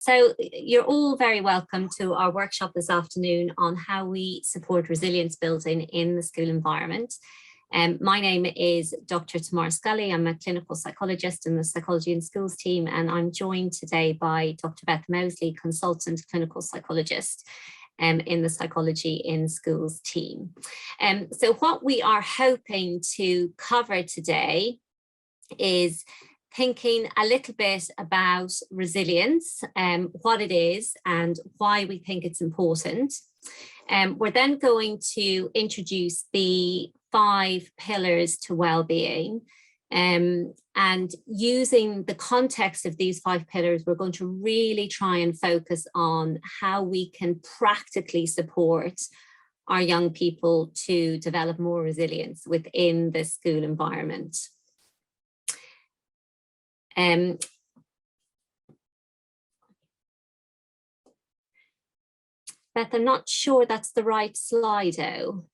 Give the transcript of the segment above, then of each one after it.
So you're all very welcome to our workshop this afternoon on how we support resilience building in the school environment. My name is Dr. Tamara Scully. I'm a clinical psychologist in the Psychology in Schools team, and I'm joined today by Dr. Beth Mosley, consultant clinical psychologist in the Psychology in Schools team. So what we are hoping to cover today is thinking a little bit about resilience, what it is and why we think it's important. We're then going to introduce the 5 pillars to well-being, and using the context of these 5 pillars, we're going to really try and focus on how we can practically support our young people to develop more resilience within the school environment. Beth, I'm not sure that's the right Slido.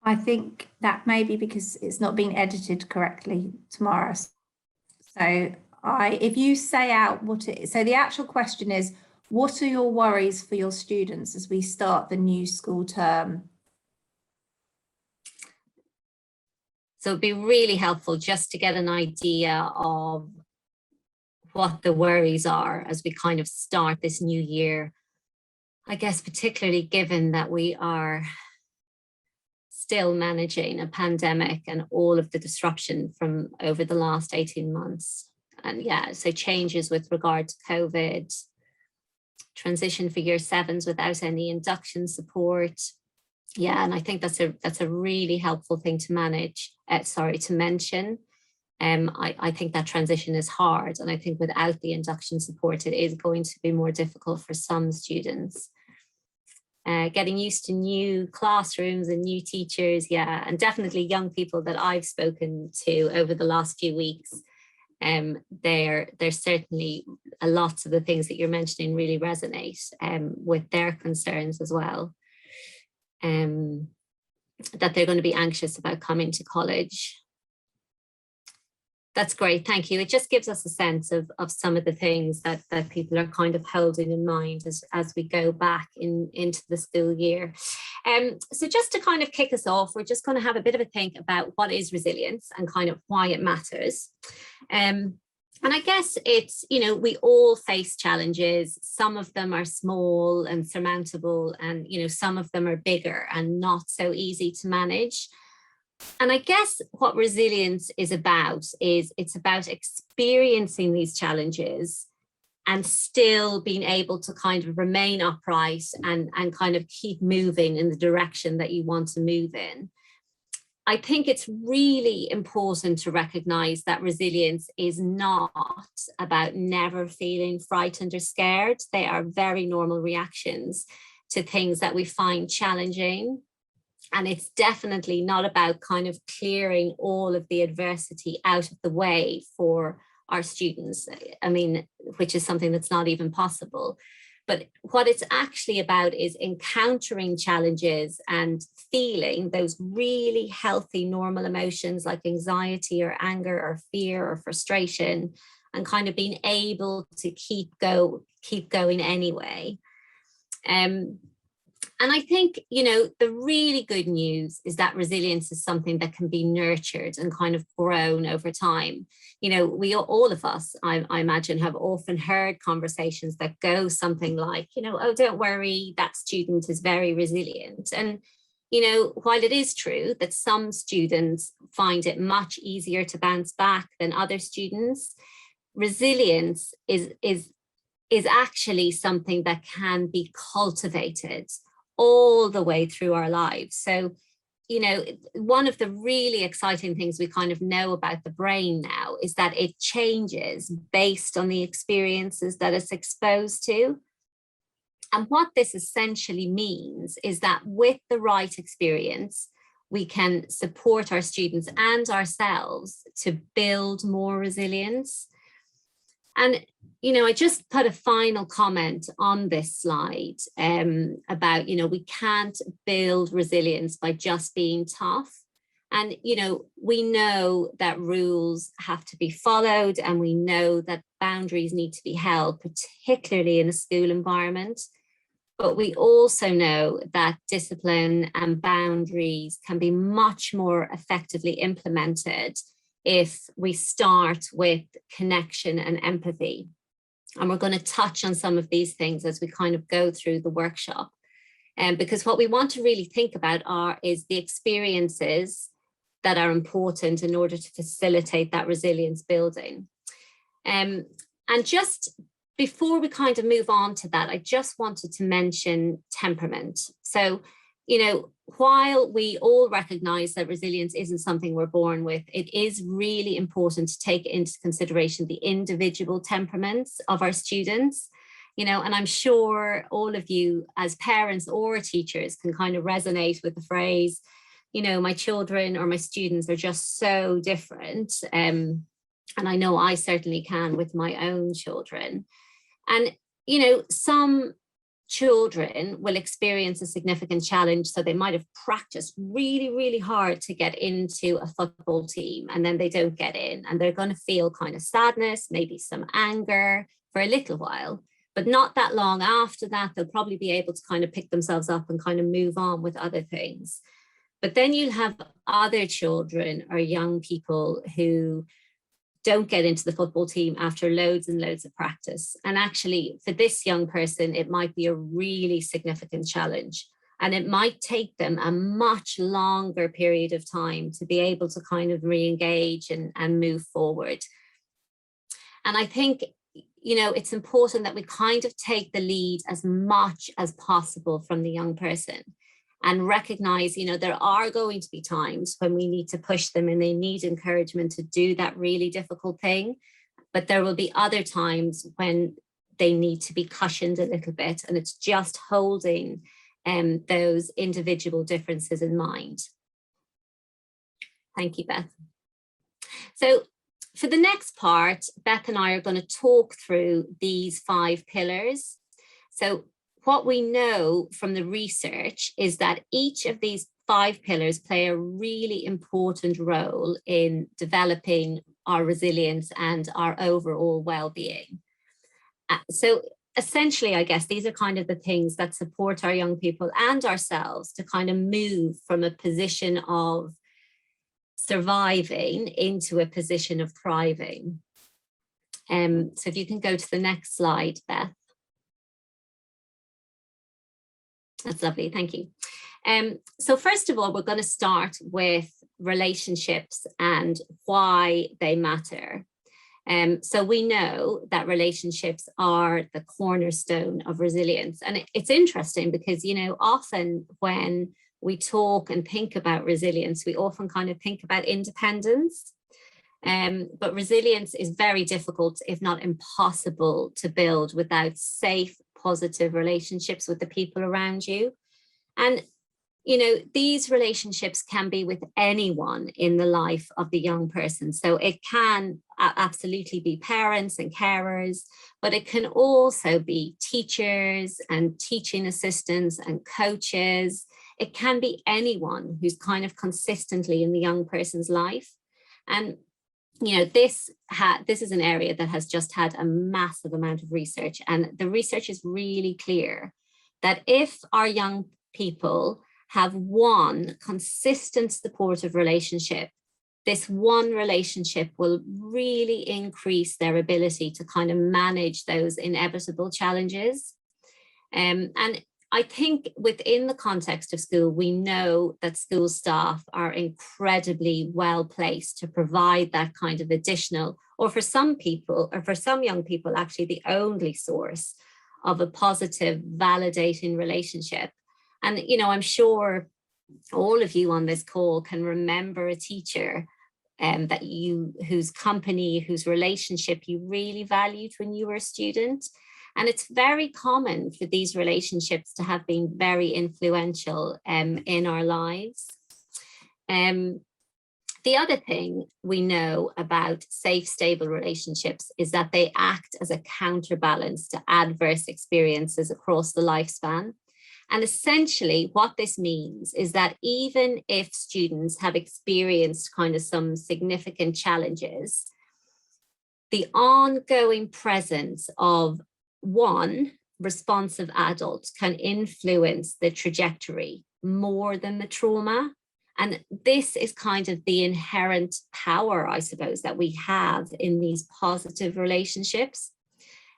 I think that may be because it's not being edited correctly tomorrow. So if you say out what it is, so the actual question is, what are your worries for your students as we start the new school term? So it'd be really helpful just to get an idea of what the worries are as we kind of start this new year. I guess particularly given that we are still managing a pandemic and all of the disruption from over the last 18 months. And yeah, so changes with regard to COVID, transition for year 7s without any induction support. Yeah, and I think that's a really helpful thing to mention. I think that transition is hard, and I think without the induction support, it is going to be more difficult for some students. Getting used to new classrooms and new teachers, yeah, and definitely young people that I've spoken to over the last few weeks. There's certainly a lot of the things that you're mentioning really resonate with their concerns as well. That they're going to be anxious about coming to college. That's great, thank you. It just gives us a sense of some of the things that people are kind of holding in mind as we go back into the school year. So just to kind of kick us off, we're just going to have a bit of a think about what is resilience and kind of why it matters. And I guess it's, we all face challenges. Some of them are small and surmountable, and, some of them are bigger and not so easy to manage. And I guess what resilience is about is it's about experiencing these challenges and still being able to kind of remain upright and kind of keep moving in the direction that you want to move in. I think it's really important to recognize that resilience is not about never feeling frightened or scared. They are very normal reactions to things that we find challenging. And it's definitely not about kind of clearing all of the adversity out of the way for our students. I mean, which is something that's not even possible. But what it's actually about is encountering challenges and feeling those really healthy, normal emotions like anxiety or anger or fear or frustration, and kind of being able to keep going anyway. And I think, the really good news is that resilience is something that can be nurtured and kind of grown over time. All of us, I imagine, have often heard conversations that go something like, oh, don't worry, that student is very resilient. And, while it is true that some students find it much easier to bounce back than other students, resilience is actually something that can be cultivated all the way through our lives. So, one of the really exciting things we kind of know about the brain now is that it changes based on the experiences that it's exposed to. And what this essentially means is that with the right experience, we can support our students and ourselves to build more resilience. And I just put a final comment on this slide about, we can't build resilience by just being tough. And, we know that rules have to be followed, and we know that boundaries need to be held, particularly in a school environment. But we also know that discipline and boundaries can be much more effectively implemented if we start with connection and empathy. And we're going to touch on some of these things as we kind of go through the workshop. Because what we want to really think about is the experiences that are important in order to facilitate that resilience building. And just before we kind of move on to that, I just wanted to mention temperament. So, while we all recognize that resilience isn't something we're born with, it is really important to take into consideration the individual temperaments of our students. And I'm sure all of you as parents or teachers can kind of resonate with the phrase, my children or my students are just so different. And I know I certainly can with my own children. And, some children will experience a significant challenge. So they might have practiced really, really hard to get into a football team, and then they don't get in, and they're going to feel kind of sadness, maybe some anger for a little while. But not that long after that, they'll probably be able to kind of pick themselves up and kind of move on with other things. But then you'll have other children or young people who don't get into the football team after loads and loads of practice. And actually, for this young person, it might be a really significant challenge. And it might take them a much longer period of time to be able to kind of re-engage and move forward. And I think, it's important that we kind of take the lead as much as possible from the young person and recognize, there are going to be times when we need to push them and they need encouragement to do that really difficult thing. But there will be other times when they need to be cushioned a little bit, and it's just holding those individual differences in mind. Thank you, Beth. So for the next part, Beth and I are going to talk through these 5 pillars. So what we know from the research is that each of these 5 pillars play a really important role in developing our resilience and our overall well-being. So essentially, I guess these are kind of the things that support our young people and ourselves to kind of move from a position of surviving into a position of thriving. So if you can go to the next slide, Beth. That's lovely, thank you. So first of all, we're going to start with relationships and why they matter. So we know that relationships are the cornerstone of resilience. And it's interesting because, often when we talk and think about resilience, we often kind of think about independence. But resilience is very difficult, if not impossible, to build without safe, positive relationships with the people around you. And, these relationships can be with anyone in the life of the young person. So it can absolutely be parents and carers, but it can also be teachers and teaching assistants and coaches. It can be anyone who's kind of consistently in the young person's life. And this is an area that has just had a massive amount of research, and the research is really clear that if our young people have one consistent supportive relationship, this one relationship will really increase their ability to kind of manage those inevitable challenges. And I think within the context of school, we know that school staff are incredibly well placed to provide that kind of additional, or for some people, or for some young people, actually the only source of a positive, validating relationship. And, I'm sure all of you on this call can remember a teacher whose company, whose relationship you really valued when you were a student. And it's very common for these relationships to have been very influential in our lives. The other thing we know about safe, stable relationships is that they act as a counterbalance to adverse experiences across the lifespan. And essentially what this means is that even if students have experienced kind of some significant challenges, the ongoing presence of one responsive adult can influence the trajectory more than the trauma. And this is kind of the inherent power, I suppose, that we have in these positive relationships.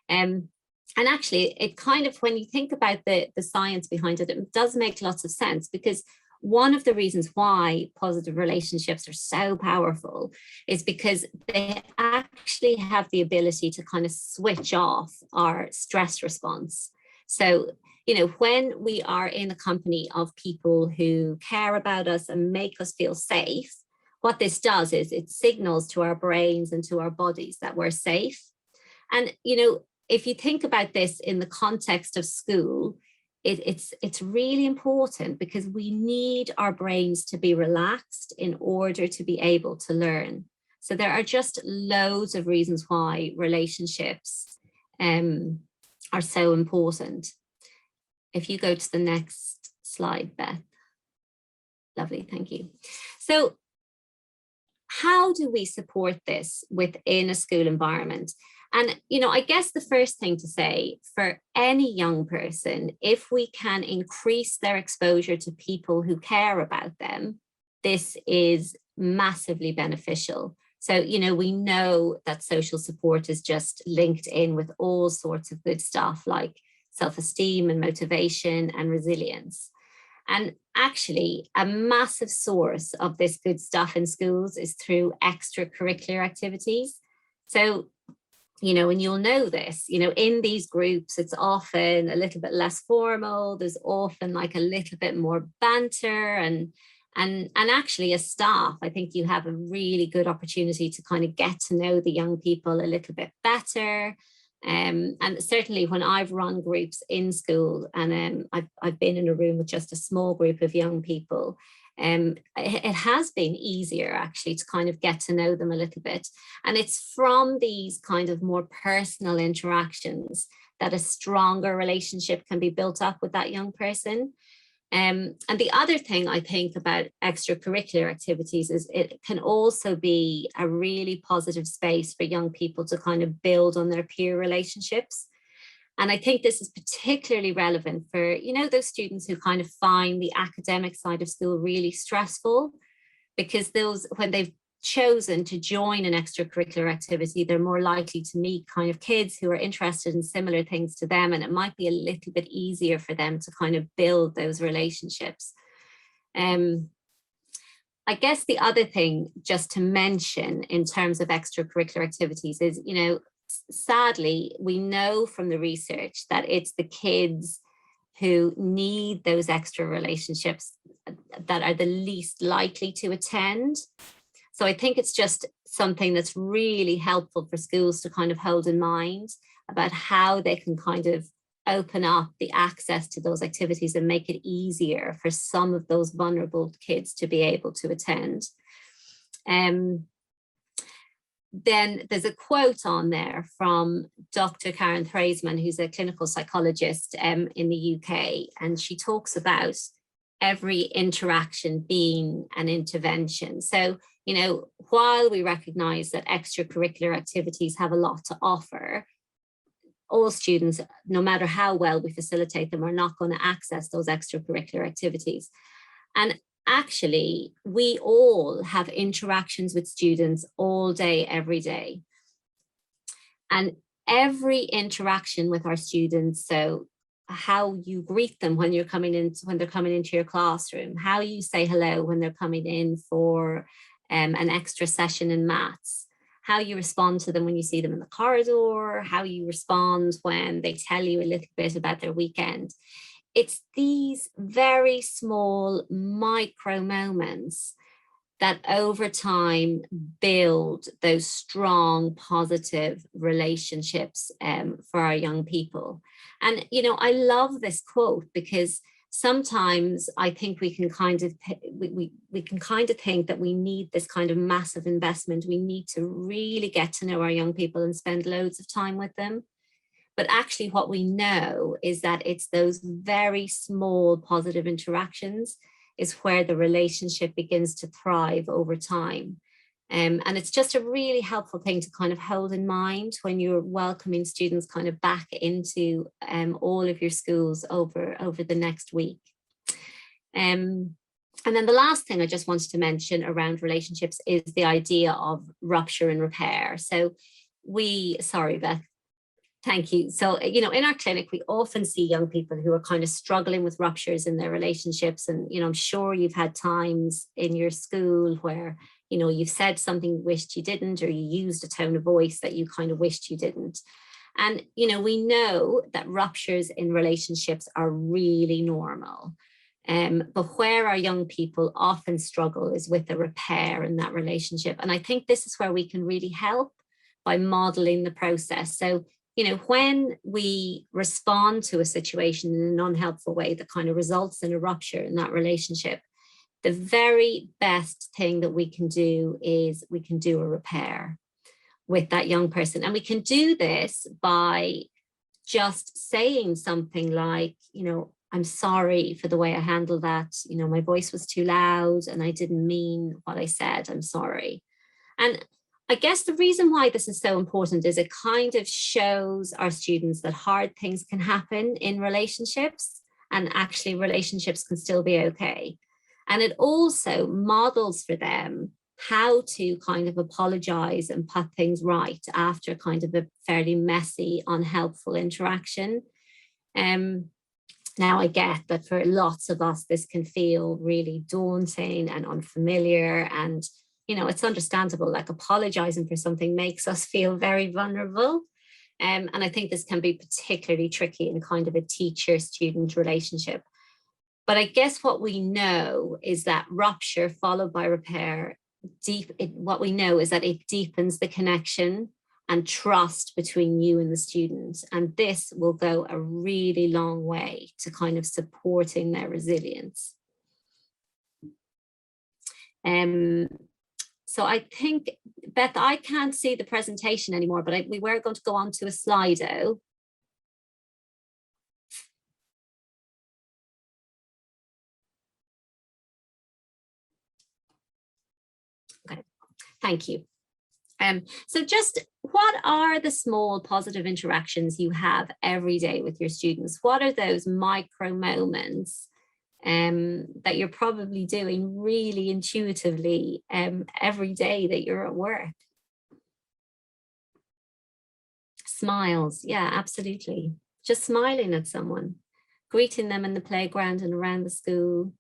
And actually, it kind of, when you think about the science behind it, it does make lots of sense, because one of the reasons why positive relationships are so powerful is because they actually have the ability to kind of switch off our stress response. So, you know, when we are in a company of people who care about us and make us feel safe, what this does is it signals to our brains and to our bodies that we're safe. And, you know, if you think about this in the context of school, it's really important, because we need our brains to be relaxed in order to be able to learn. So there are just loads of reasons why relationships are so important. If you go to the next slide, Beth. Lovely, thank you. So how do we support this within a school environment? And, you know, I guess the first thing to say for any young person, if we can increase their exposure to people who care about them, this is massively beneficial. So, you know, we know that social support is just linked in with all sorts of good stuff like self-esteem and motivation and resilience. And actually, a massive source of this good stuff in schools is through extracurricular activities. So, you know, and you'll know this, you know, in these groups, it's often a little bit less formal. There's often like a little bit more banter, and actually as staff, I think you have a really good opportunity to kind of get to know the young people a little bit better. And certainly when I've run groups in school, and I've been in a room with just a small group of young people, it has been easier actually to kind of get to know them a little bit. And it's from these kind of more personal interactions that a stronger relationship can be built up with that young person. And the other thing I think about extracurricular activities is it can also be a really positive space for young people to kind of build on their peer relationships. And I think this is particularly relevant for, you know, those students who kind of find the academic side of school really stressful, because those, when they've chosen to join an extracurricular activity, they're more likely to meet kind of kids who are interested in similar things to them, and it might be a little bit easier for them to kind of build those relationships. I guess the other thing just to mention in terms of extracurricular activities is, you know, sadly, we know from the research that it's the kids who need those extra relationships that are the least likely to attend. So I think it's just something that's really helpful for schools to kind of hold in mind about how they can kind of open up the access to those activities and make it easier for some of those vulnerable kids to be able to attend. Then there's a quote on there from Dr. Karen Thraisman, who's a clinical psychologist in the UK, and she talks about every interaction being an intervention. So, you know, while we recognize that extracurricular activities have a lot to offer, all students, no matter how well we facilitate them, are not going to access those extracurricular activities. And actually, we all have interactions with students all day, every day. And every interaction with our students, so how you greet them when you're coming in, when they're coming into your classroom, how you say hello when they're coming in for an extra session in maths, how you respond to them when you see them in the corridor, how you respond when they tell you a little bit about their weekend. It's these very small micro moments that over time build those strong, positive relationships for our young people. And, you know, I love this quote because sometimes I think we can kind of think that we need this kind of massive investment. We need to really get to know our young people and spend loads of time with them. But actually what we know is that it's those very small positive interactions is where the relationship begins to thrive over time. And it's just a really helpful thing to kind of hold in mind when you're welcoming students kind of back into all of your schools over the next week. And then the last thing I just wanted to mention around relationships is the idea of rupture and repair. So sorry, Beth. Thank you. So, in our clinic, we often see young people who are kind of struggling with ruptures in their relationships. And, I'm sure you've had times in your school where, you've said something you wished you didn't, or you used a tone of voice that you kind of wished you didn't. And, we know that ruptures in relationships are really normal. But where our young people often struggle is with the repair in that relationship. And I think this is where we can really help by modeling the process. So, when we respond to a situation in an unhelpful way that kind of results in a rupture in that relationship, the very best thing that we can do is we can do a repair with that young person. And we can do this by just saying something like, I'm sorry for the way I handled that. My voice was too loud and I didn't mean what I said. I'm sorry. And I guess the reason why this is so important is it kind of shows our students that hard things can happen in relationships, and actually relationships can still be okay. And it also models for them how to kind of apologize and put things right after kind of a fairly messy, unhelpful interaction. Now I get that for lots of us, this can feel really daunting and unfamiliar, and it's understandable, like apologizing for something makes us feel very vulnerable. And I think this can be particularly tricky in kind of a teacher-student relationship. But I guess what we know is that rupture followed by repair, what we know is that it deepens the connection and trust between you and the student. And this will go a really long way to kind of supporting their resilience. So I think, Beth, I can't see the presentation anymore, but we were going to go on to a Slido. Okay, thank you. So just what are the small positive interactions you have every day with your students? What are those micro moments that you're probably doing really intuitively every day that you're at work? Smiles, yeah, absolutely. Just smiling at someone, greeting them in the playground and around the school,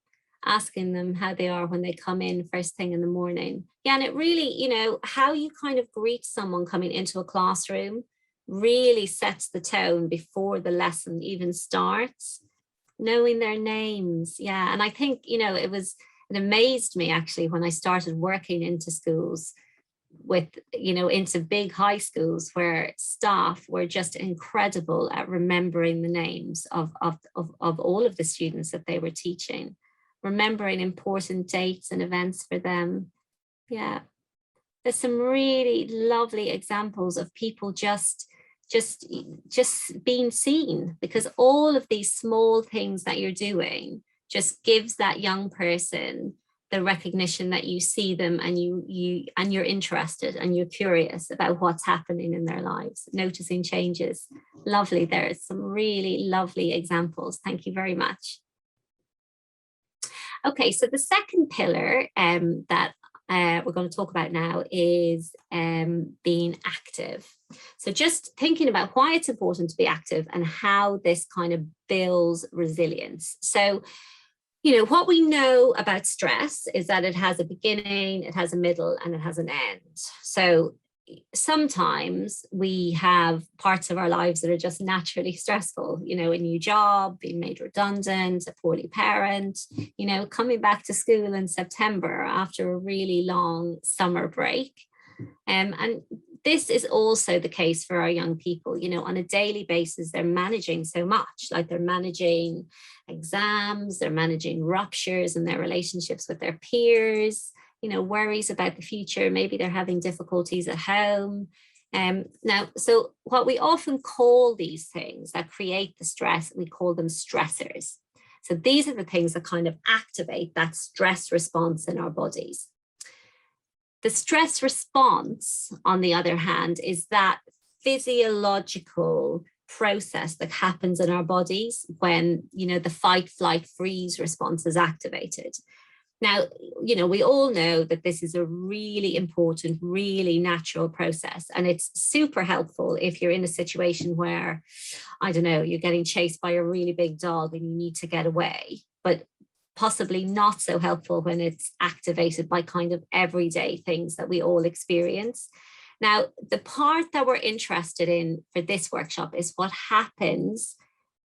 asking them how they are when they come in first thing in the morning. Yeah, and it really, how you kind of greet someone coming into a classroom really sets the tone before the lesson even starts. Knowing their names. Yeah. And I think, it amazed me actually when I started working into schools into big high schools where staff were just incredible at remembering the names of all of the students that they were teaching, remembering important dates and events for them. Yeah. There's some really lovely examples of people just being seen, because all of these small things that you're doing just gives that young person the recognition that you see them and you're interested and you're curious about what's happening in their lives, noticing changes. Lovely. There are some really lovely examples. Thank you very much. Okay, so the second pillar that we're going to talk about now is being active. So just thinking about why it's important to be active and how this kind of builds resilience. So, what we know about stress is that it has a beginning, it has a middle, and it has an end. So sometimes we have parts of our lives that are just naturally stressful, a new job, being made redundant, a poorly parent, coming back to school in September after a really long summer break. And this is also the case for our young people. On a daily basis, they're managing so much, like they're managing exams, they're managing ruptures in their relationships with their peers, worries about the future. Maybe they're having difficulties at home. Now, so what we often call these things that create the stress, we call them stressors. So these are the things that kind of activate that stress response in our bodies. The stress response, on the other hand, is that physiological process that happens in our bodies when, the fight, flight, freeze response is activated. Now, we all know that this is a really important, really natural process, and it's super helpful if you're in a situation where, I don't know, you're getting chased by a really big dog and you need to get away, but possibly not so helpful when it's activated by kind of everyday things that we all experience. Now, the part that we're interested in for this workshop is what happens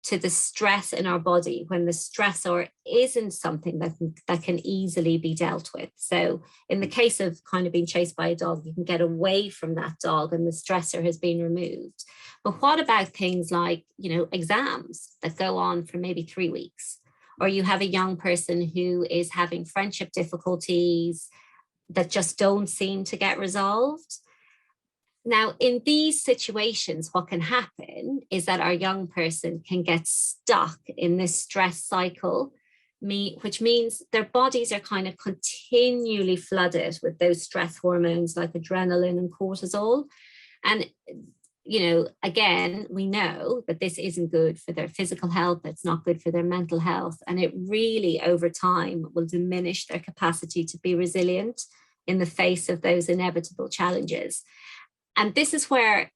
to the stress in our body when the stressor isn't something that can easily be dealt with. So in the case of kind of being chased by a dog, you can get away from that dog and the stressor has been removed. But what about things like, exams that go on for maybe 3 weeks? Or you have a young person who is having friendship difficulties that just don't seem to get resolved. Now, in these situations, what can happen is that our young person can get stuck in this stress cycle, which means their bodies are kind of continually flooded with those stress hormones like adrenaline and cortisol. And, again, we know that this isn't good for their physical health. It's not good for their mental health. And it really, over time, will diminish their capacity to be resilient in the face of those inevitable challenges. And this is where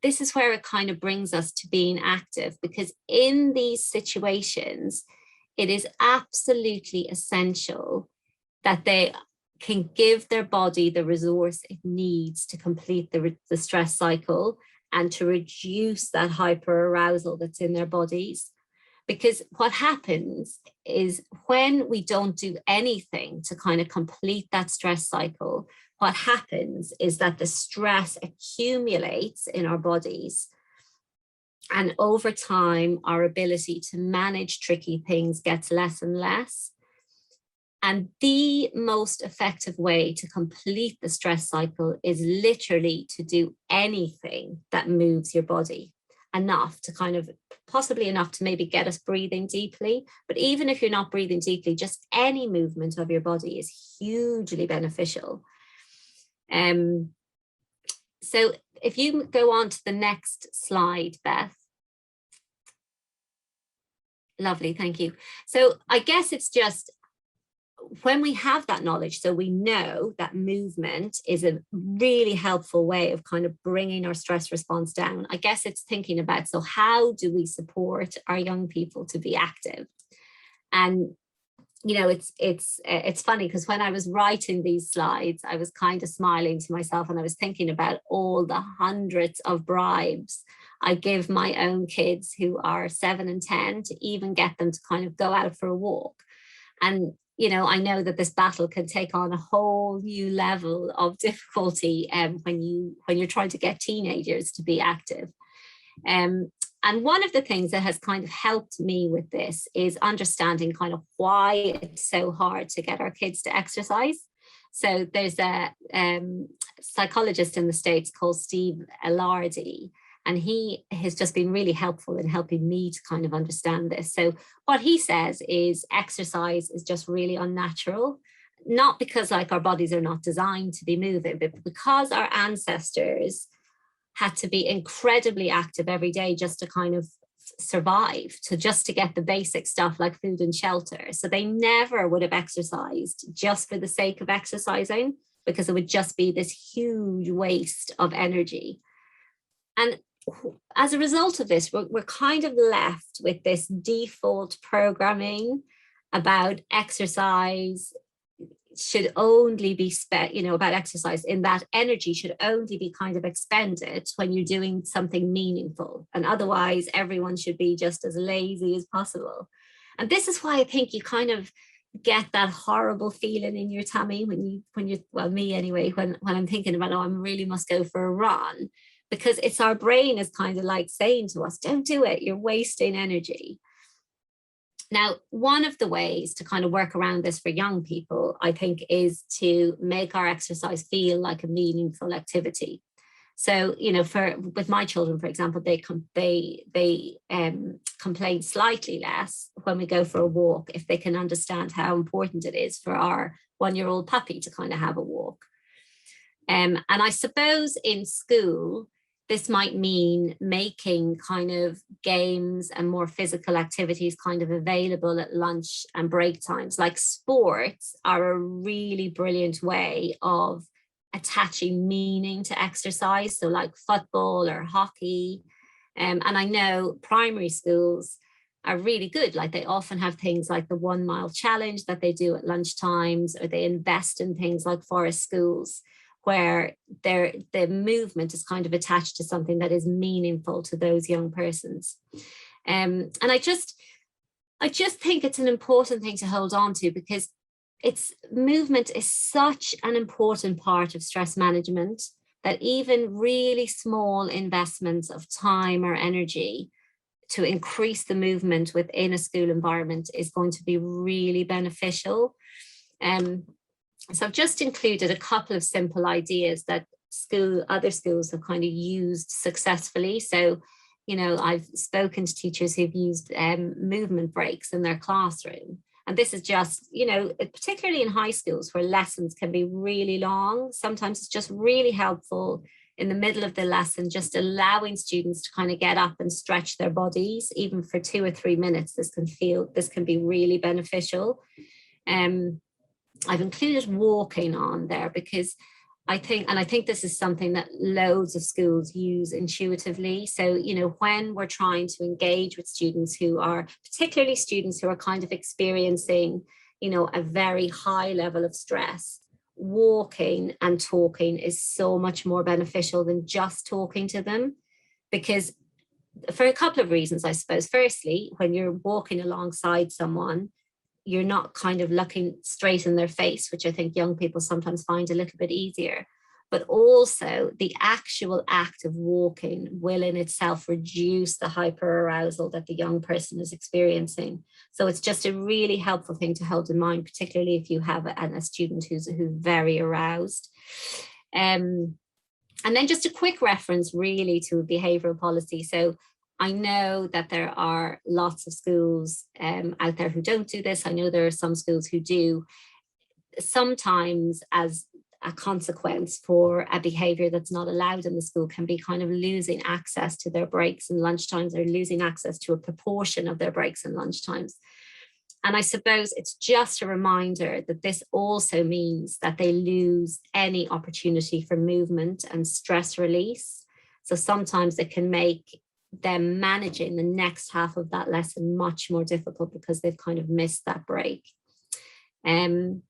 it kind of brings us to being active, because in these situations, it is absolutely essential that they can give their body the resource it needs to complete the stress cycle and to reduce that hyperarousal that's in their bodies. Because what happens is when we don't do anything to kind of complete that stress cycle, what happens is that the stress accumulates in our bodies. And over time, our ability to manage tricky things gets less and less. And the most effective way to complete the stress cycle is literally to do anything that moves your body enough to kind of, possibly enough to maybe get us breathing deeply. But even if you're not breathing deeply, just any movement of your body is hugely beneficial. So if you go on to the next slide, Beth. Lovely, thank you. So I guess it's just when we have that knowledge, so we know that movement is a really helpful way of kind of bringing our stress response down. I guess it's thinking about, so how do we support our young people to be active? And it's funny because when I was writing these slides, I was kind of smiling to myself and I was thinking about all the hundreds of bribes I give my own kids who are 7 and 10 to even get them to kind of go out for a walk. And I know that this battle can take on a whole new level of difficulty when you're trying to get teenagers to be active. And one of the things that has kind of helped me with this is understanding kind of why it's so hard to get our kids to exercise. So there's a psychologist in the States called Steve Elardi, and he has just been really helpful in helping me to kind of understand this. So what he says is exercise is just really unnatural, not because like our bodies are not designed to be moving, but because our ancestors had to be incredibly active every day just to kind of survive, just to get the basic stuff like food and shelter. So they never would have exercised just for the sake of exercising, because it would just be this huge waste of energy. And as a result of this, we're kind of left with this default programming about exercise should only be spent, about exercise, in that energy should only be kind of expended when you're doing something meaningful. And otherwise, everyone should be just as lazy as possible. And this is why I think you kind of get that horrible feeling in your tummy when you, well, me anyway, when I'm thinking about, I really must go for a run, because it's our brain is kind of like saying to us, don't do it, you're wasting energy. Now, one of the ways to kind of work around this for young people, I think, is to make our exercise feel like a meaningful activity. So, you know, with my children, for example, they complain slightly less when we go for a walk if they can understand how important it is for our 1-year-old puppy to kind of have a walk. And I suppose in school, this might mean making kind of games and more physical activities kind of available at lunch and break times. Like sports are a really brilliant way of attaching meaning to exercise. So like football or hockey. And I know primary schools are really good. Like they often have things like the 1 mile challenge that they do at lunch times, or they invest in things like forest schools, where the movement is kind of attached to something that is meaningful to those young persons. And I just think it's an important thing to hold on to, because movement is such an important part of stress management that even really small investments of time or energy to increase the movement within a school environment is going to be really beneficial. So I've just included a couple of simple ideas that other schools have kind of used successfully. So, you know, I've spoken to teachers who've used movement breaks in their classroom. And this is just, you know, particularly in high schools where lessons can be really long. Sometimes it's just really helpful in the middle of the lesson, just allowing students to kind of get up and stretch their bodies, even for 2 or 3 minutes. This can be really beneficial. I've included walking on there because I think this is something that loads of schools use intuitively. So, you know, when we're trying to engage with students who are, particularly students who are kind of experiencing, you know, a very high level of stress, walking and talking is so much more beneficial than just talking to them, because for a couple of reasons, I suppose. Firstly, when you're walking alongside someone, you're not kind of looking straight in their face, which I think young people sometimes find a little bit easier. But also the actual act of walking will in itself reduce the hyperarousal that the young person is experiencing. So it's just a really helpful thing to hold in mind, particularly if you have a student who's very aroused. And then just a quick reference really to behavioral policy. So I know that there are lots of schools out there who don't do this. I know there are some schools who do. Sometimes, as a consequence for a behavior that's not allowed in the school, can be kind of losing access to their breaks and lunchtimes, or losing access to a proportion of their breaks and lunchtimes. And I suppose it's just a reminder that this also means that they lose any opportunity for movement and stress release. So sometimes it can make them managing the next half of that lesson much more difficult because they've kind of missed that break. And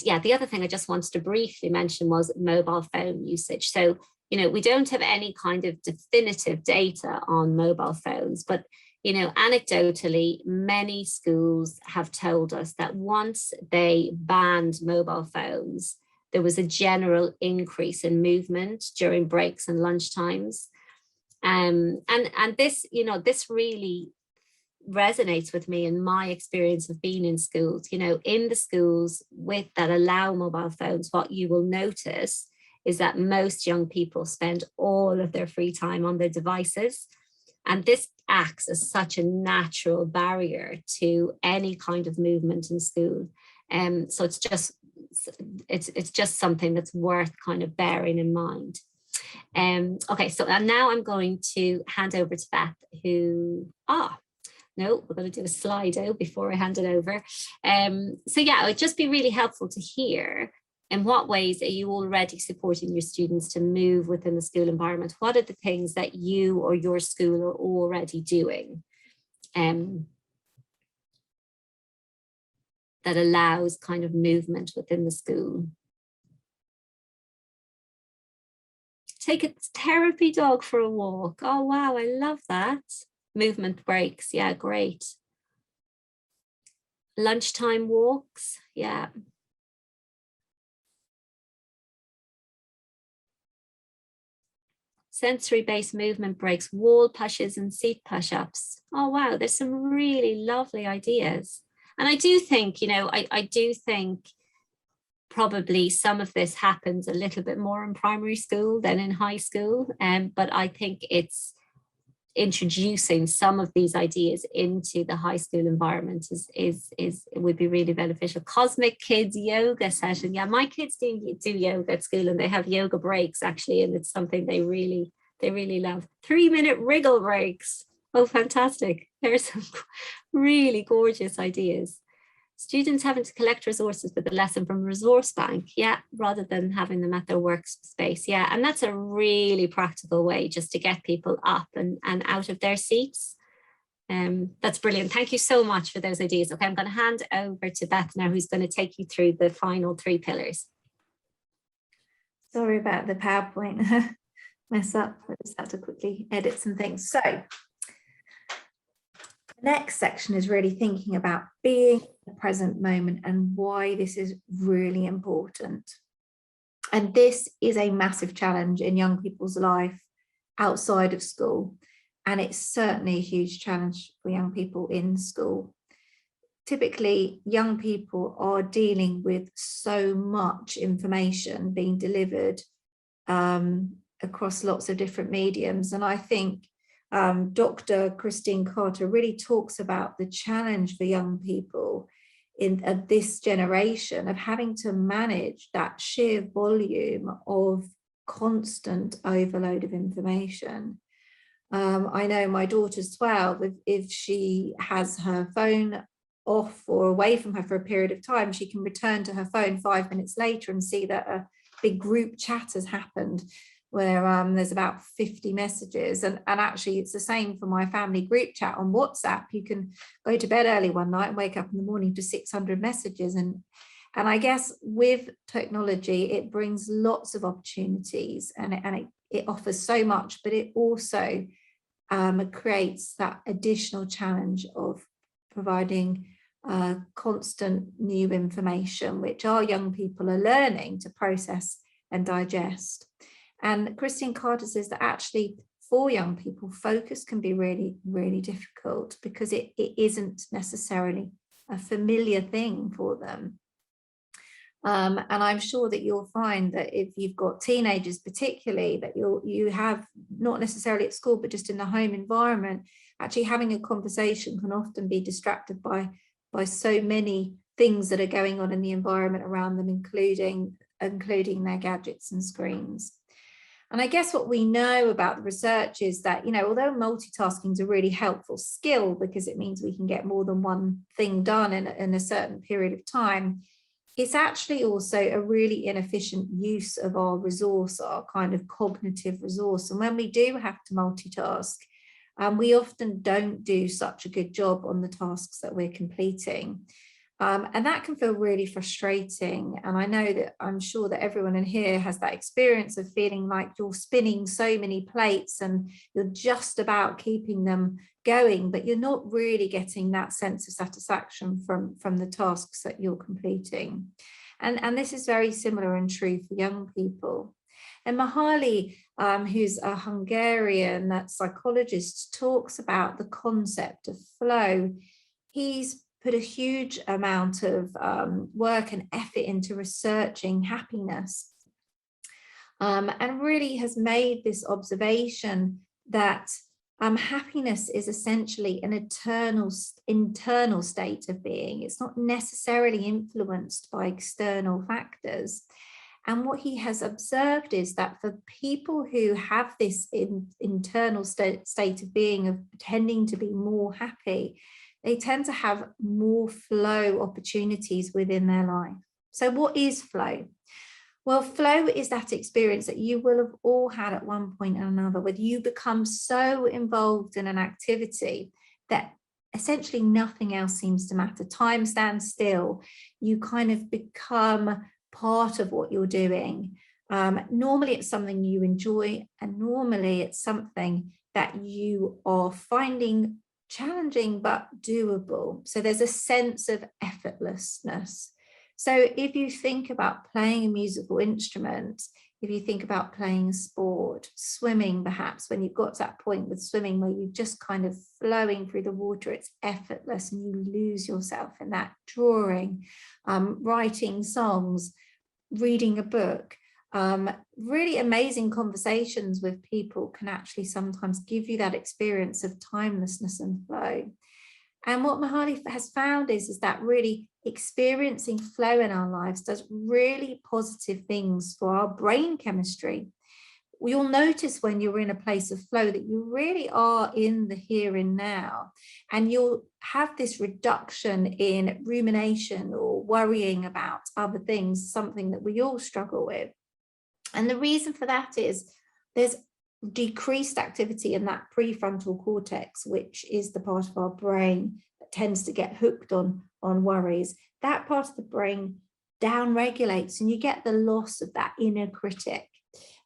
yeah, the other thing I just wanted to briefly mention was mobile phone usage. So, you know, we don't have any kind of definitive data on mobile phones, but, you know, anecdotally, many schools have told us that once they banned mobile phones, there was a general increase in movement during breaks and lunchtimes. And this, you know, this really resonates with me in my experience of being in schools. You know, in the schools that allow mobile phones, what you will notice is that most young people spend all of their free time on their devices. And this acts as such a natural barrier to any kind of movement in school. So it's just something that's worth kind of bearing in mind. Okay, so now I'm going to hand over to Beth, no, we're going to do a Slido before I hand it over. So yeah, it would just be really helpful to hear in what ways are you already supporting your students to move within the school environment? What are the things that you or your school are already doing that allows kind of movement within the school? Take a therapy dog for a walk. Oh, wow, I love that. Movement breaks, yeah, great. Lunchtime walks, yeah. Sensory-based movement breaks, wall pushes and seat push-ups. Oh, wow, there's some really lovely ideas. And I do think, you know, I do think probably some of this happens a little bit more in primary school than in high school. But I think it's introducing some of these ideas into the high school environment is it would be really beneficial. Cosmic Kids yoga session. Yeah, my kids do yoga at school, and they have yoga breaks actually, and it's something they really love. 3-minute wriggle breaks. Oh, fantastic. There's some really gorgeous ideas. Students having to collect resources for the lesson from resource bank, yeah, rather than having them at their workspace. Yeah, and that's a really practical way just to get people up and out of their seats. That's brilliant. Thank you so much for those ideas. Okay, I'm going to hand over to Beth now, who's going to take you through the final 3 pillars. Sorry about the PowerPoint mess up. I just had to quickly edit some things. So the next section is really thinking about being in the present moment and why this is really important. And this is a massive challenge in young people's life outside of school. And it's certainly a huge challenge for young people in school. Typically, young people are dealing with so much information being delivered across lots of different mediums. And I think Dr. Christine Carter really talks about the challenge for young people in this generation of having to manage that sheer volume of constant overload of information. I know my daughter's 12, if she has her phone off or away from her for a period of time, she can return to her phone 5 minutes later and see that a big group chat has happened where there's about 50 messages. And actually it's the same for my family group chat on WhatsApp. You can go to bed early one night and wake up in the morning to 600 messages. And I guess with technology, it brings lots of opportunities and it offers so much, but it also creates that additional challenge of providing constant new information, which our young people are learning to process and digest. And Christine Carter says that actually for young people, focus can be really, really difficult because it isn't necessarily a familiar thing for them. And I'm sure that you'll find that if you've got teenagers particularly, that you have not necessarily at school, but just in the home environment, actually having a conversation can often be distracted by so many things that are going on in the environment around them, including their gadgets and screens. And I guess what we know about the research is that, although multitasking is a really helpful skill because it means we can get more than one thing done in a certain period of time, it's actually also a really inefficient use of our resource, our kind of cognitive resource. And when we do have to multitask, we often don't do such a good job on the tasks that we're completing. And that can feel really frustrating. And I know that I'm sure that everyone in here has that experience of feeling like you're spinning so many plates and you're just about keeping them going, but you're not really getting that sense of satisfaction from the tasks that you're completing. And this is very similar and true for young people. And Mihaly, who's a Hungarian psychologist, talks about the concept of flow. He's put a huge amount of work and effort into researching happiness and really has made this observation that happiness is essentially an internal state of being. It's not necessarily influenced by external factors. And what he has observed is that for people who have this internal state of being, of tending to be more happy, they tend to have more flow opportunities within their life. So what is flow? Well, flow is that experience that you will have all had at one point or another, where you become so involved in an activity that essentially nothing else seems to matter. Time stands still. You kind of become part of what you're doing. Normally it's something you enjoy, and normally it's something that you are finding challenging but doable. So there's a sense of effortlessness. So if you think about playing a musical instrument, if you think about playing sport, swimming, perhaps when you've got to that point with swimming where you're just kind of flowing through the water, it's effortless and you lose yourself in that. Drawing, writing songs, reading a book, really amazing conversations with people can actually sometimes give you that experience of timelessness and flow. And what Mahali has found is that really experiencing flow in our lives does really positive things for our brain chemistry. You'll notice when you're in a place of flow that you really are in the here and now, and you'll have this reduction in rumination or worrying about other things, something that we all struggle with. And the reason for that is there's decreased activity in that prefrontal cortex, which is the part of our brain that tends to get hooked on worries. That part of the brain down regulates, and you get the loss of that inner critic.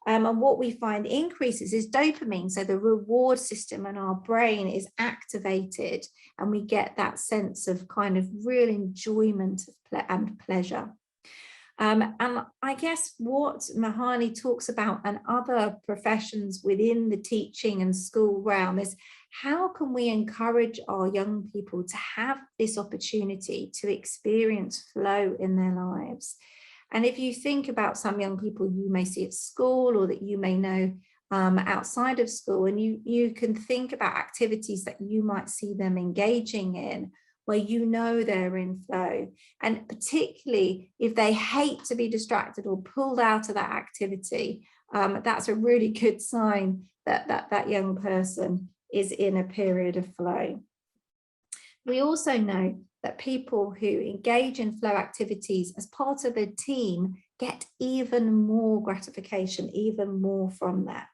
And what we find increases is dopamine. So the reward system in our brain is activated, and we get that sense of kind of real enjoyment and pleasure. And I guess what Mahali talks about and other professions within the teaching and school realm is how can we encourage our young people to have this opportunity to experience flow in their lives. And if you think about some young people you may see at school or that you may know outside of school, and you can think about activities that you might see them engaging in where you know they're in flow, and particularly if they hate to be distracted or pulled out of that activity, that's a really good sign that that young person is in a period of flow. We also know that people who engage in flow activities as part of a team get even more gratification, even more from that.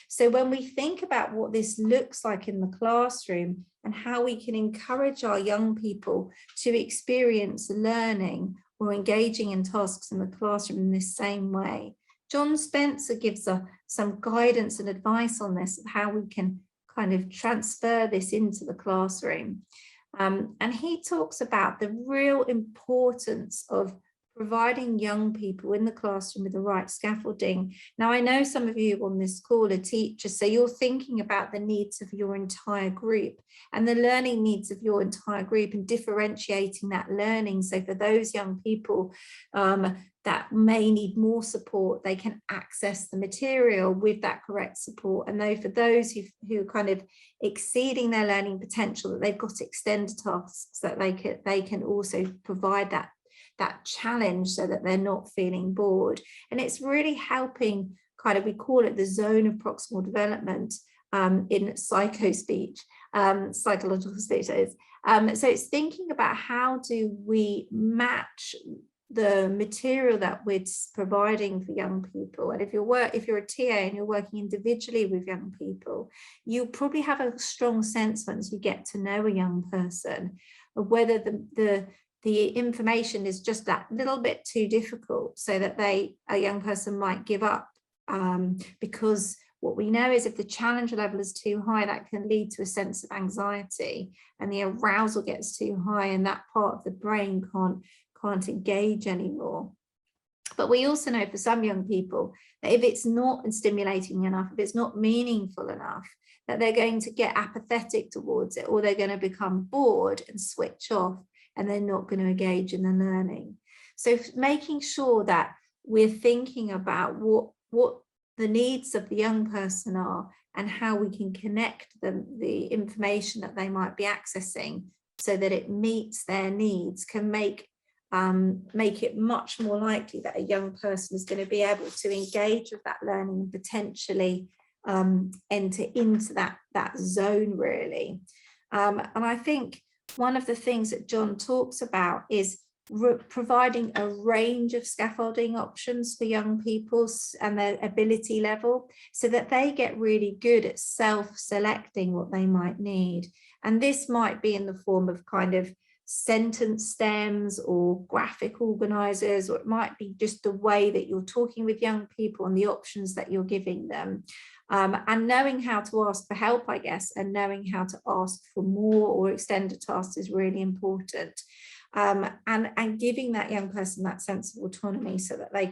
So when we think about what this looks like in the classroom and how we can encourage our young people to experience learning or engaging in tasks in the classroom in this same way, John Spencer gives some guidance and advice on this, of how we can kind of transfer this into the classroom. And he talks about the real importance of providing young people in the classroom with the right scaffolding. Now, I know some of you on this call are teachers, so you're thinking about the needs of your entire group and the learning needs of your entire group and differentiating that learning. So for those young people that may need more support, they can access the material with that correct support. And though for those who are kind of exceeding their learning potential, that they've got extended tasks that they can also provide that challenge so that they're not feeling bored. And it's really helping kind of, we call it the zone of proximal development in psychological speech. So it's thinking about how do we match the material that we're providing for young people. And if you're a TA and you're working individually with young people, you probably have a strong sense once you get to know a young person of whether the information is just that little bit too difficult, so that a young person might give up, because what we know is if the challenge level is too high, that can lead to a sense of anxiety, and the arousal gets too high and that part of the brain can't engage anymore. But we also know for some young people that if it's not stimulating enough, if it's not meaningful enough, that they're going to get apathetic towards it, or they're going to become bored and switch off, and they're not going to engage in the learning. So making sure that we're thinking about what the needs of the young person are and how we can connect the information that they might be accessing so that it meets their needs can make it much more likely that a young person is going to be able to engage with that learning and potentially enter into that zone, really. And I think one of the things that John talks about is providing a range of scaffolding options for young people and their ability level, so that they get really good at self-selecting what they might need. And this might be in the form of kind of sentence stems or graphic organizers, or it might be just the way that you're talking with young people and the options that you're giving them. And knowing how to ask for help, I guess, and knowing how to ask for more or extended tasks is really important. And giving that young person that sense of autonomy so that they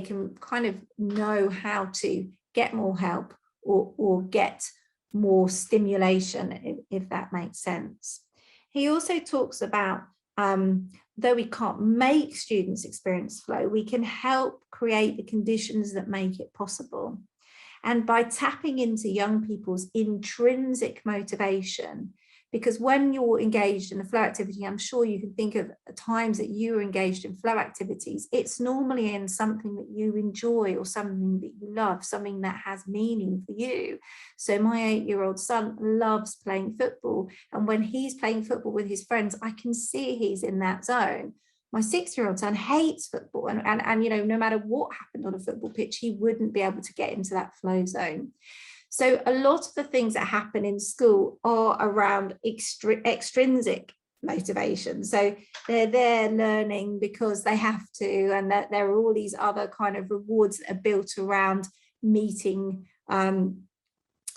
can kind of know how to get more help or get more stimulation, if that makes sense. He also talks about though we can't make students experience flow, we can help create the conditions that make it possible. And by tapping into young people's intrinsic motivation, because when you're engaged in a flow activity, I'm sure you can think of times that you were engaged in flow activities, it's normally in something that you enjoy or something that you love, something that has meaning for you. So my 8-year-old son loves playing football. And when he's playing football with his friends, I can see he's in that zone. My 6-year-old son hates football, and you know, no matter what happened on a football pitch, he wouldn't be able to get into that flow zone. So a lot of the things that happen in school are around extrinsic motivation. So they're there learning because they have to, and that there are all these other kind of rewards that are built around meeting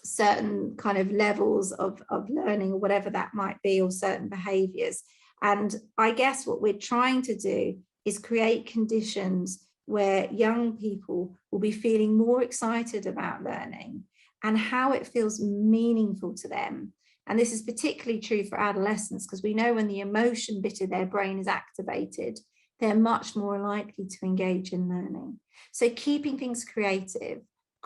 certain kind of levels of learning, or whatever that might be, or certain behaviors. And I guess what we're trying to do is create conditions where young people will be feeling more excited about learning and how it feels meaningful to them. And this is particularly true for adolescents, because we know when the emotion bit of their brain is activated, they're much more likely to engage in learning. So keeping things creative,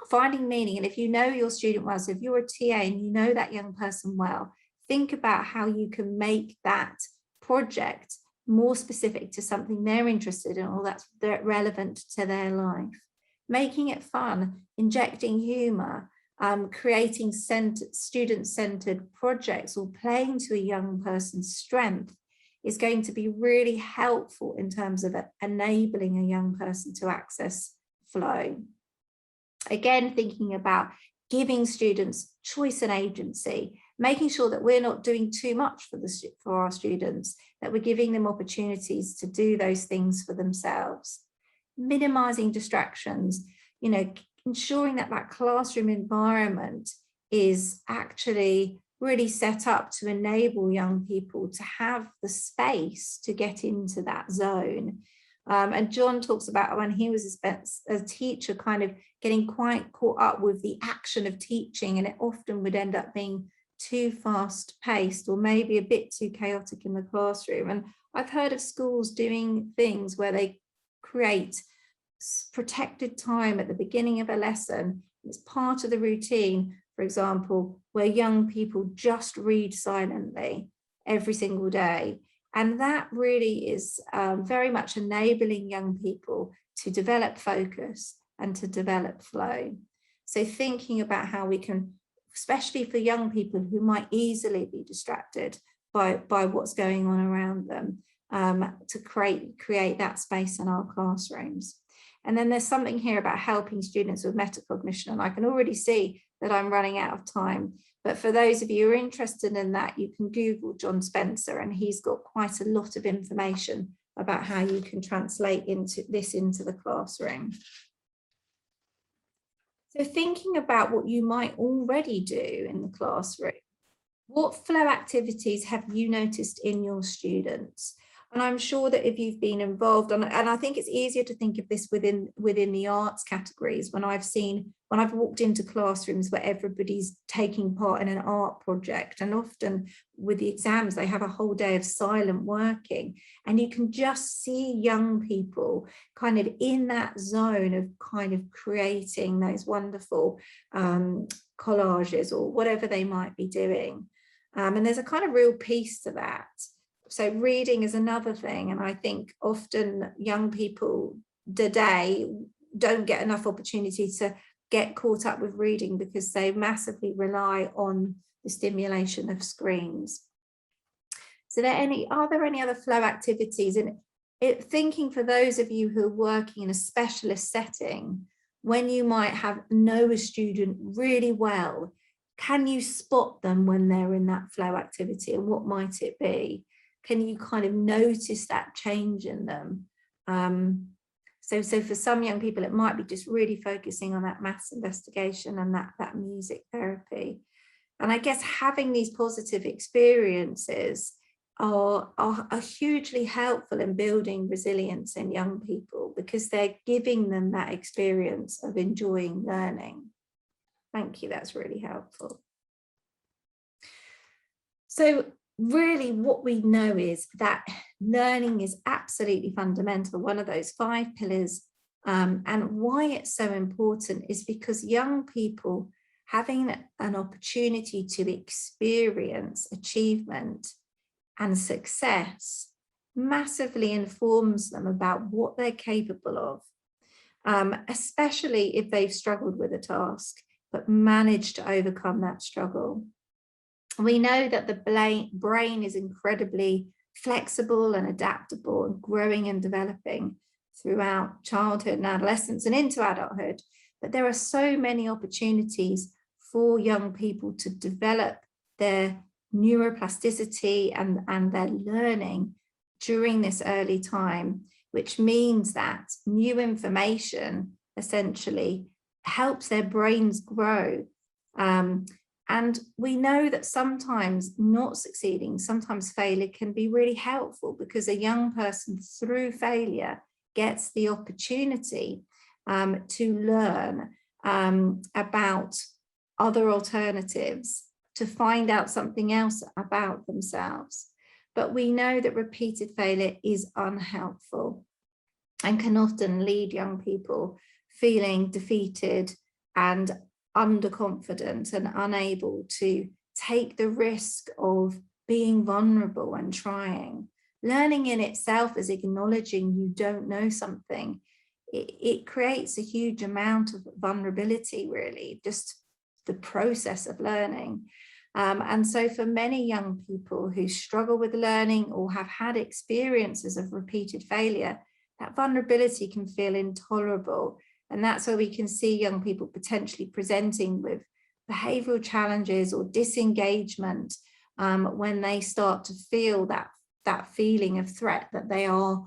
finding meaning. And if you know your student well, so if you're a TA and you know that young person well, think about how you can make that project more specific to something they're interested in, or that's relevant to their life. Making it fun, injecting humor, creating student-centered projects, or playing to a young person's strength is going to be really helpful in terms of enabling a young person to access flow. Again, thinking about giving students choice and agency, making sure that we're not doing too much for our students, that we're giving them opportunities to do those things for themselves. Minimizing distractions, you know, ensuring that that classroom environment is actually really set up to enable young people to have the space to get into that zone. And John talks about when he was a teacher, kind of getting quite caught up with the action of teaching, and it often would end up being too fast paced or maybe a bit too chaotic in the classroom. And I've heard of schools doing things where they create protected time at the beginning of a lesson. It's part of the routine, for example, where young people just read silently every single day. And that really is very much enabling young people to develop focus and to develop flow. So thinking about how we can, especially for young people who might easily be distracted by what's going on around them, to create that space in our classrooms. And then there's something here about helping students with metacognition, and I can already see that I'm running out of time. But for those of you who are interested in that, you can Google John Spencer, and he's got quite a lot of information about how you can translate into the classroom. So thinking about what you might already do in the classroom, what flow activities have you noticed in your students? And I'm sure that if you've been involved, and I think it's easier to think of this within the arts categories, when I've walked into classrooms where everybody's taking part in an art project, and often with the exams, they have a whole day of silent working, and you can just see young people kind of in that zone of kind of creating those wonderful collages or whatever they might be doing. And there's a kind of real piece to that. So reading is another thing, and I think often young people today don't get enough opportunity to get caught up with reading because they massively rely on the stimulation of screens. So are there any other flow activities? And thinking for those of you who are working in a specialist setting, when you might know a student really well, can you spot them when they're in that flow activity, and what might it be? Can you kind of notice that change in them? So for some young people, it might be just really focusing on that maths investigation and that music therapy. And I guess having these positive experiences are hugely helpful in building resilience in young people, because they're giving them that experience of enjoying learning. Thank you, that's really helpful. So really what we know is that learning is absolutely fundamental, one of those 5 pillars. And why it's so important is because young people having an opportunity to experience achievement and success massively informs them about what they're capable of, especially if they've struggled with a task but managed to overcome that struggle. We know that the brain is incredibly flexible and adaptable and growing and developing throughout childhood and adolescence and into adulthood. But there are so many opportunities for young people to develop their neuroplasticity and their learning during this early time, which means that new information essentially helps their brains grow. And we know that sometimes not succeeding, sometimes failure can be really helpful, because a young person through failure gets the opportunity to learn about other alternatives, to find out something else about themselves. But we know that repeated failure is unhelpful and can often lead young people feeling defeated and underconfident and unable to take the risk of being vulnerable and trying. Learning in itself is acknowledging you don't know something. It creates a huge amount of vulnerability, really, just the process of learning. And so for many young people who struggle with learning or have had experiences of repeated failure, that vulnerability can feel intolerable. And that's where we can see young people potentially presenting with behavioral challenges or disengagement when they start to feel that feeling of threat, that they are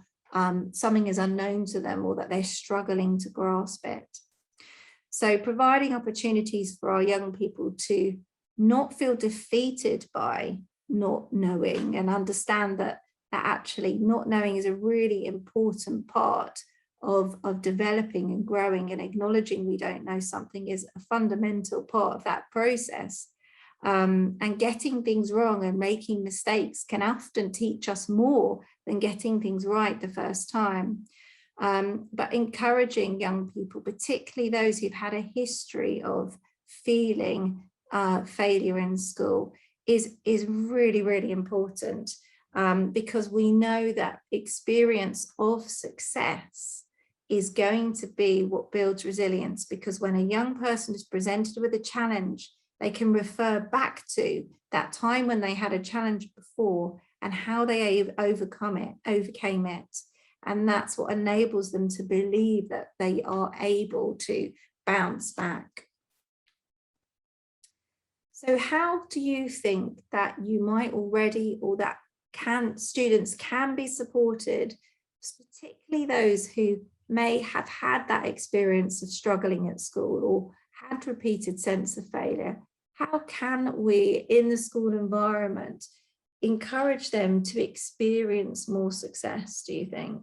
something is unknown to them, or that they're struggling to grasp it. So providing opportunities for our young people to not feel defeated by not knowing, and understand that actually not knowing is a really important part of developing and growing, and acknowledging we don't know something is a fundamental part of that process. And getting things wrong and making mistakes can often teach us more than getting things right the first time. But encouraging young people, particularly those who've had a history of feeling failure in school, is really, really important, because we know that experience of success is going to be what builds resilience. Because when a young person is presented with a challenge, they can refer back to that time when they had a challenge before and how they overcame it. And that's what enables them to believe that they are able to bounce back. So how do you think that you might already, or that students can be supported, particularly those who may have had that experience of struggling at school or had repeated sense of failure? How can we, in the school environment, encourage them to experience more success, do you think?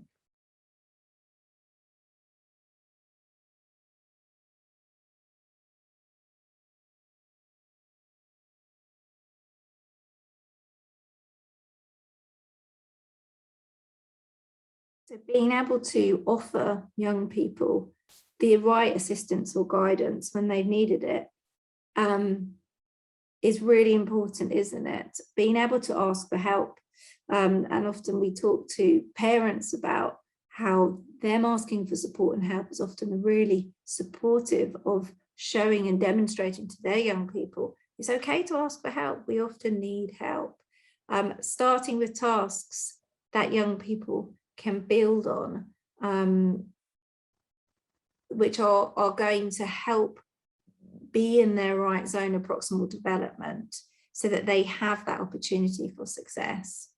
So being able to offer young people the right assistance or guidance when they've needed it is really important, isn't it? Being able to ask for help. And often we talk to parents about how them asking for support and help is often really supportive of showing and demonstrating to their young people it's okay to ask for help. We often need help. Starting with tasks that young people can build on, which are going to help be in their right zone of proximal development, so that they have that opportunity for success.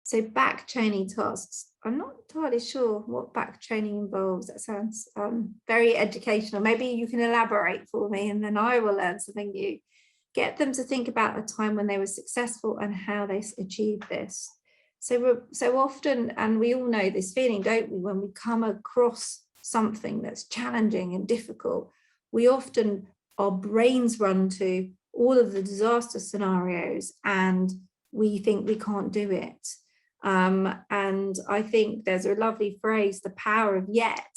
So back training tasks, I'm not entirely sure what back training involves. That sounds very educational. Maybe you can elaborate for me, and then I will learn something new. Get them to think about a time when they were successful and how they achieved this. So often, and we all know this feeling, don't we, when we come across something that's challenging and difficult, we often, our brains run to all of the disaster scenarios and we think we can't do it. And I think there's a lovely phrase, the power of yet.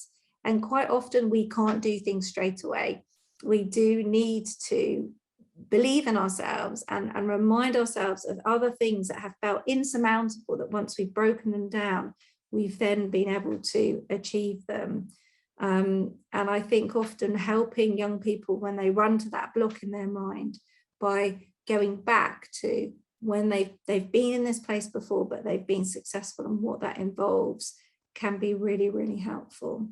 And quite often we can't do things straight away. We do need to believe in ourselves and remind ourselves of other things that have felt insurmountable, that once we've broken them down, we've then been able to achieve them. And I think often helping young people when they run to that block in their mind by going back to when they've been in this place before, but they've been successful, and what that involves can be really, really helpful.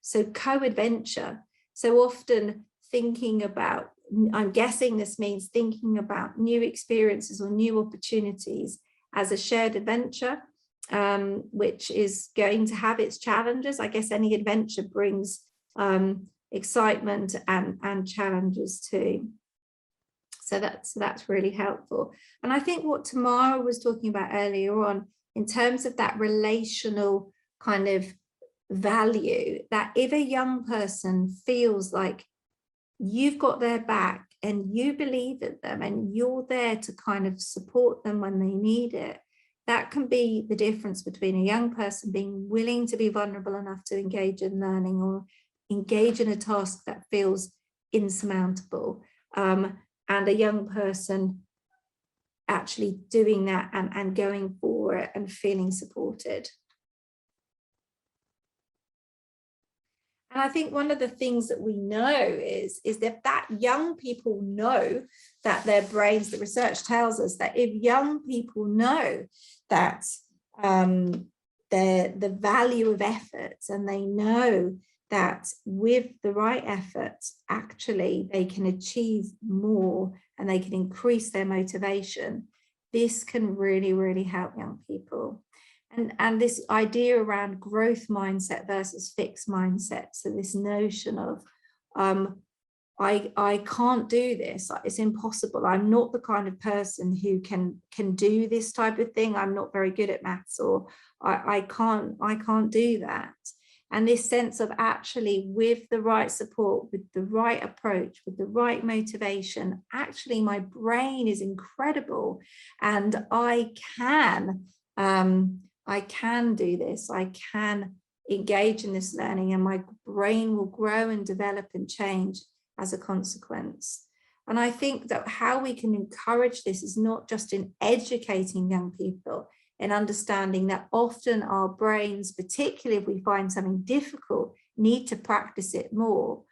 So co-adventure. So often thinking about, I'm guessing this means thinking about new experiences or new opportunities as a shared adventure, which is going to have its challenges. I guess any adventure brings excitement and challenges too. So that's really helpful. And I think what Tamara was talking about earlier on, in terms of that relational kind of value, that if a young person feels like you've got their back and you believe in them and you're there to kind of support them when they need it, that can be the difference between a young person being willing to be vulnerable enough to engage in learning or engage in a task that feels insurmountable, and a young person actually doing that and going for it and feeling supported. And I think one of the things that we know is that young people know that their brains, the research tells us that if young people know that the value of efforts, and they know that with the right efforts, actually they can achieve more and they can increase their motivation, this can really, really help young people. And this idea around growth mindset versus fixed mindset. So this notion of, I can't do this, it's impossible. I'm not the kind of person who can do this type of thing. I'm not very good at maths, or I can't do that. And this sense of actually, with the right support, with the right approach, with the right motivation, actually my brain is incredible and I can do this, I can engage in this learning, and my brain will grow and develop and change as a consequence. And I think that how we can encourage this is not just in educating young people, in understanding that often our brains, particularly if we find something difficult, need to practice it more.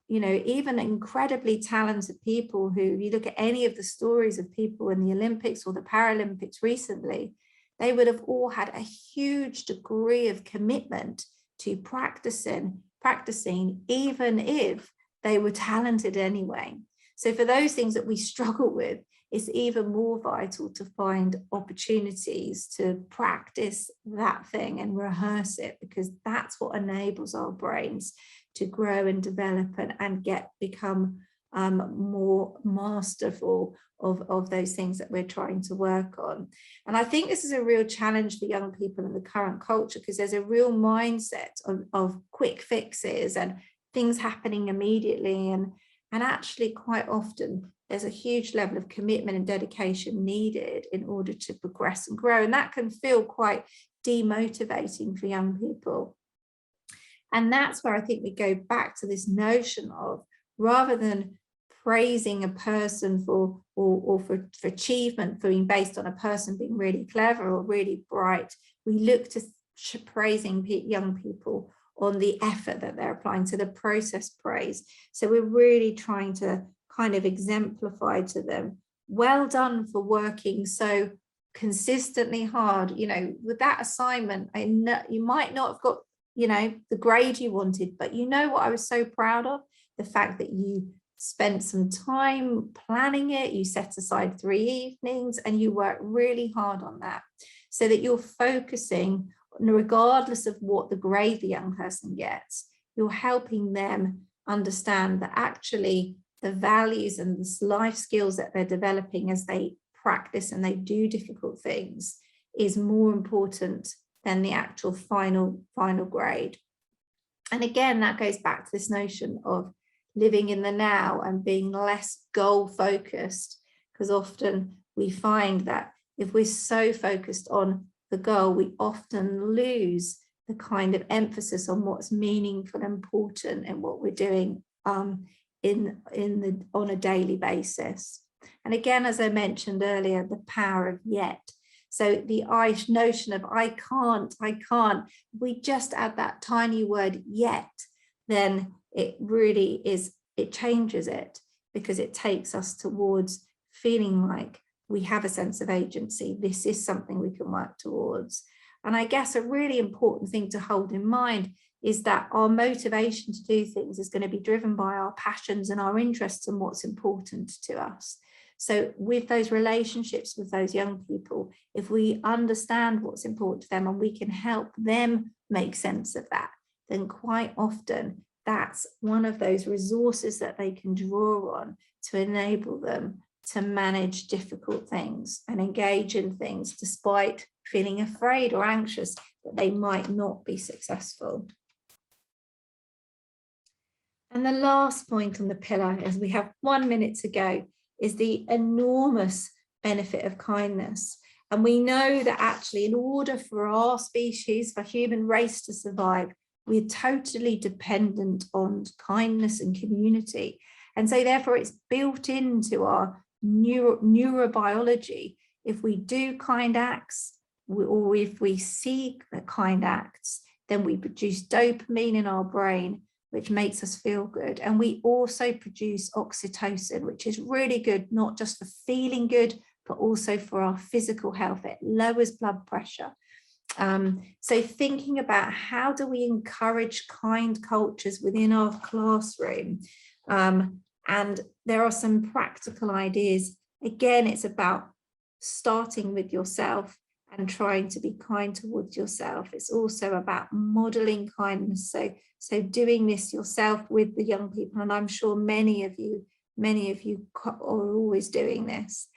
You know, even incredibly talented people who, you look at any of the stories of people in the Olympics or the Paralympics recently, they would have all had a huge degree of commitment to practicing, even if they were talented anyway. So for those things that we struggle with, it's even more vital to find opportunities to practice that thing and rehearse it, because that's what enables our brains to grow and develop and become more masterful of those things that we're trying to work on. And I think this is a real challenge for young people in the current culture, because there's a real mindset of quick fixes and things happening immediately. And actually quite often there's a huge level of commitment and dedication needed in order to progress and grow. And that can feel quite demotivating for young people. And that's where I think we go back to this notion of, rather than praising a person for achievement, for being based on a person being really clever or really bright, we look to praising young people on the effort that they're applying, to the process praise. So we're really trying to kind of exemplify to them, well done for working so consistently hard. You know, with that assignment, I know you might not have got, you know, the grade you wanted, but you know what I was so proud of? The fact that you spent some time planning it, you set aside 3 evenings and you worked really hard on that, so that you're focusing, regardless of what the grade the young person gets, you're helping them understand that actually the values and the life skills that they're developing as they practice and they do difficult things is more important than the actual final grade. And again, that goes back to this notion of living in the now and being less goal focused, because often we find that if we're so focused on the goal, we often lose the kind of emphasis on what's meaningful and important in what we're doing on a daily basis. And again, as I mentioned earlier, the power of yet. So the notion of I can't, we just add that tiny word yet, then it really is, it changes it, because it takes us towards feeling like we have a sense of agency. This is something we can work towards. And I guess a really important thing to hold in mind is that our motivation to do things is going to be driven by our passions and our interests and what's important to us. So with those relationships with those young people, if we understand what's important to them and we can help them make sense of that, then quite often that's one of those resources that they can draw on to enable them to manage difficult things and engage in things despite feeling afraid or anxious that they might not be successful. And the last point on the pillar, as we have 1 minute to go, is the enormous benefit of kindness. And we know that actually in order for our species, for human race to survive, we're totally dependent on kindness and community. And so therefore it's built into our neurobiology. If we do kind acts, or if we see the kind acts, then we produce dopamine in our brain, which makes us feel good. And we also produce oxytocin, which is really good, not just for feeling good, but also for our physical health. It lowers blood pressure. So thinking about how do we encourage kind cultures within our classroom? And there are some practical ideas. Again, it's about starting with yourself and trying to be kind towards yourself. It's also about modeling kindness. So doing this yourself with the young people, and I'm sure many of you are always doing this,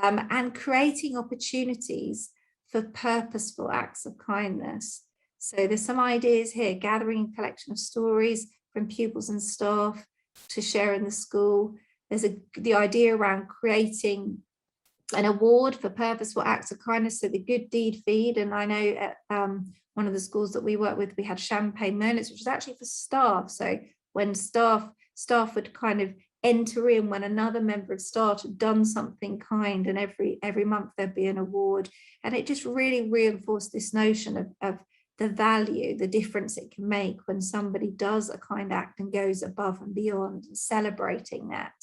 and creating opportunities for purposeful acts of kindness. So there's some ideas here: gathering a collection of stories from pupils and staff to share in the school. There's the idea around creating an award for purposeful acts of kindness, so the good deed feed. And I know at one of the schools that we work with, we had champagne moments, which was actually for staff. So when staff would kind of enter in when another member of staff had done something kind, and every month there'd be an award. And it just really reinforced this notion of the value, the difference it can make when somebody does a kind act and goes above and beyond, and celebrating that.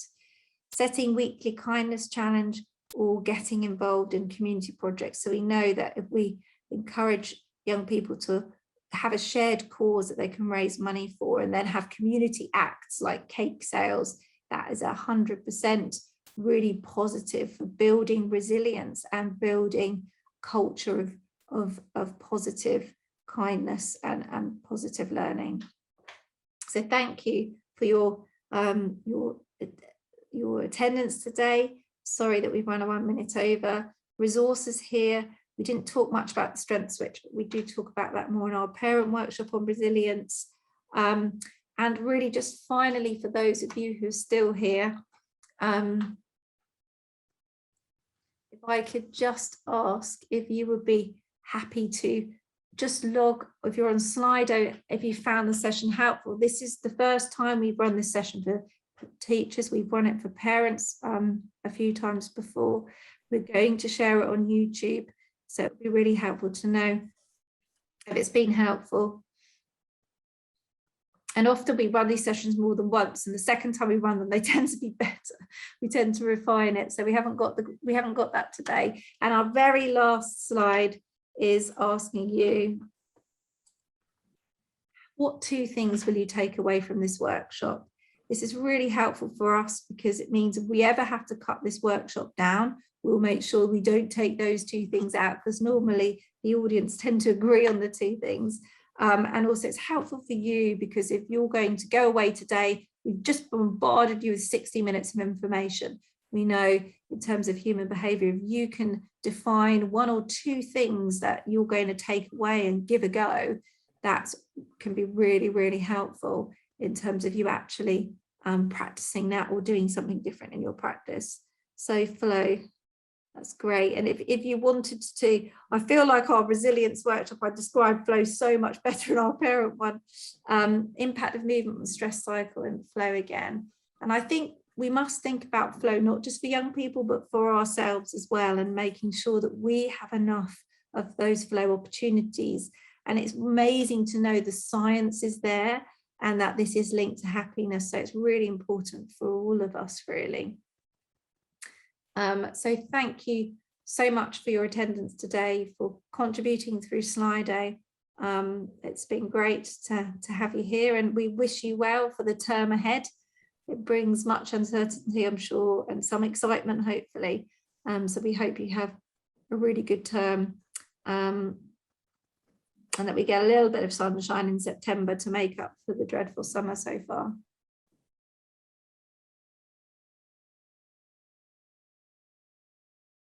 Setting weekly kindness challenge, or getting involved in community projects. So we know that if we encourage young people to have a shared cause that they can raise money for, and then have community acts like cake sales, that is 100% really positive for building resilience and building culture of positive kindness and positive learning. So thank you for your attendance today. Sorry that we've run 1 minute over. Resources here. We didn't talk much about the strength switch, but we do talk about that more in our parent workshop on resilience. And really just finally, for those of you who are still here, if I could just ask if you would be happy to just log, if you're on Slido, if you found the session helpful. This is the first time we've run this session for teachers. We've run it for parents a few times before. We're going to share it on YouTube, so it'd be really helpful to know if it's been helpful. And often we run these sessions more than once, and the second time we run them, they tend to be better. We tend to refine it, so we haven't got that today. And our very last slide is asking you, what 2 things will you take away from this workshop? This is really helpful for us, because it means if we ever have to cut this workshop down, we'll make sure we don't take those 2 things out, because normally the audience tend to agree on the 2 things. And also it's helpful for you, because if you're going to go away today, we've just bombarded you with 60 minutes of information. We know in terms of human behavior, if you can define 1 or 2 things that you're going to take away and give a go, that can be really, really helpful in terms of you actually practicing that or doing something different in your practice. So Flo, That's great. And if you wanted to, I feel like our resilience workshop, I described flow so much better in our parent one, impact of movement on stress cycle and flow again. And I think we must think about flow, not just for young people, but for ourselves as well, and making sure that we have enough of those flow opportunities. And it's amazing to know the science is there and that this is linked to happiness. So it's really important for all of us, really. So thank you so much for your attendance today, for contributing through Slido. It's been great to have you here, and we wish you well for the term ahead. It brings much uncertainty, I'm sure, and some excitement, hopefully. So we hope you have a really good term, and that we get a little bit of sunshine in September to make up for the dreadful summer so far.